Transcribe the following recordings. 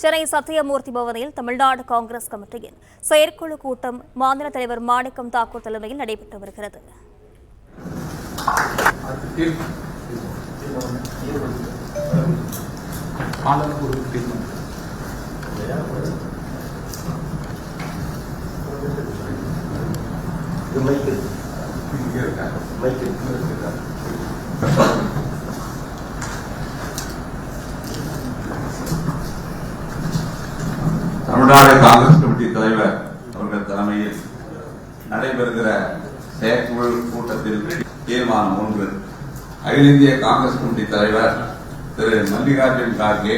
சென்னை சத்தியமூர்த்தி பவனில் தமிழ்நாடு காங்கிரஸ் கமிட்டியின் செயற்குழு கூட்டம் மாநில தலைவர் மாணிக்கம் தாக்கூர் தலைமையில் நடைபெற்று வருகிறது. தமிழ்நாடு காங்கிரஸ் கமிட்டி தலைவர் அவர்கள் தலைமையில் நடைபெறுகிற செயற்குழு கூட்டத்தில் தீர்மானம் 1. அகில இந்திய காங்கிரஸ் கமிட்டி தலைவர் திரு மல்லிகார்ஜுன் கார்கே,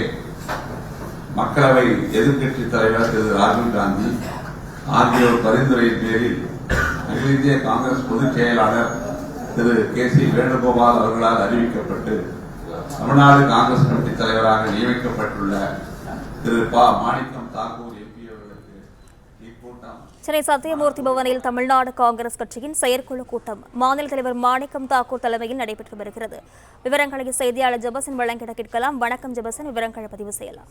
மக்களவை எதிர்க்கட்சி தலைவர் திரு ராகுல் காந்தி ஆகியோர் பரிந்துரையின் பேரில் அகில இந்திய காங்கிரஸ் பொதுச் செயலாளர் திரு KC வேணுகோபால் அவர்களால் அறிவிக்கப்பட்டு தமிழ்நாடு காங்கிரஸ் கமிட்டி தலைவராக நியமிக்கப்பட்டுள்ள திரு மாணிக்கம் தாக்கூர் MP அவர்களுக்கு இக்கூட்டம் சென்னை சத்தியமூர்த்தி பவனில் தமிழ்நாடு காங்கிரஸ் கட்சியின் செயற்குழு கூட்டம் மாநில தலைவர் மாணிக்கம் தாக்கூர் தலைமையில் நடைபெற்று வருகிறது. விவரங்களை செய்தியாளர் ஜெபசன் வழங்கிட கேட்கலாம். வணக்கம் ஜெபசன், விவரங்களை பதிவு செய்யலாம்.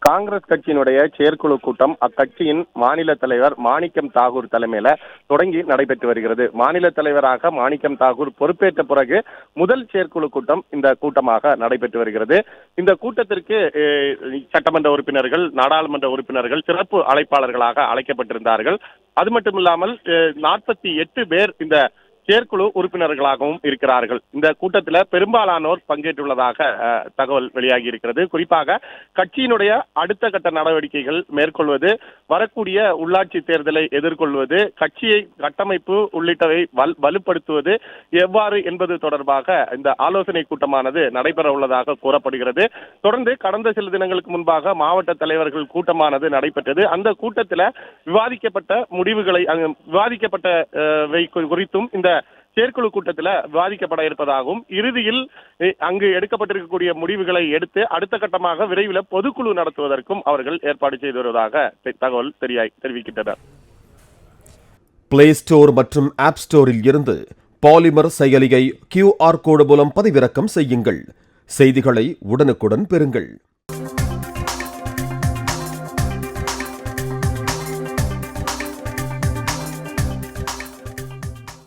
காங்கிரஸ் கட்சியினுடைய செயற்குழு கூட்டம் அக்கட்சியின் மாநில தலைவர் மாணிக்கம் தாக்கூர் தலைமையில தொடங்கி நடைபெற்று வருகிறது. மாநில தலைவராக மாணிக்கம் தாக்கூர் பொறுப்பேற்ற பிறகு முதல் செயற்குழு கூட்டம் இந்த கூட்டமாக நடைபெற்று வருகிறது. இந்த கூட்டத்திற்கு சட்டமன்ற உறுப்பினர்கள், நாடாளுமன்ற உறுப்பினர்கள் சிறப்பு அழைப்பாளர்களாக அழைக்கப்பட்டிருந்தார்கள். அது மட்டுமில்லாமல் 48 பேர் இந்த செயற்குழு உறுப்பினர்களாகவும் இருக்கிறார்கள். இந்த கூட்டத்தில் பெரும்பாலானோர் பங்கேற்றுள்ளதாக தகவல் வெளியாகி இருக்கிறது. குறிப்பாக கட்சியினுடைய அடுத்த கட்ட நடவடிக்கைகள் மேற்கொள்வது, வரக்கூடிய உள்ளாட்சி தேர்தலை எதிர்கொள்வது, கட்சியை கட்டமைப்பு உள்ளிட்டவை வலுப்படுத்துவது எவ்வாறு என்பது தொடர்பாக இந்த ஆலோசனை கூட்டமானது நடைபெற உள்ளதாக கூறப்படுகிறது. தொடர்ந்து கடந்த சில தினங்களுக்கு முன்பாக மாவட்ட தலைவர்கள் கூட்டமானது நடைபெற்றது. அந்த கூட்டத்தில் விவாதிக்கப்பட்டவை குறித்தும் இந்த செயற்குழு கூட்டத்தில் விவாதிக்கப்பட இருப்பதாகவும், இறுதியில் அங்கு எடுக்கப்பட்டிருக்கக்கூடிய முடிவுகளை எடுத்து அடுத்த கட்டமாக விரைவில் பொதுக்குழு நடத்துவதற்கும் அவர்கள் ஏற்பாடு செய்து வருவதாக தகவல் தெரிவிக்கின்றனர். பிளே ஸ்டோர் மற்றும் ஆப் ஸ்டோரில் இருந்து பாலிமர் செயலியை QR கோடு மூலம் பதிவிறக்கம் செய்யுங்கள். செய்திகளை உடனுக்குடன் பெறுங்கள்.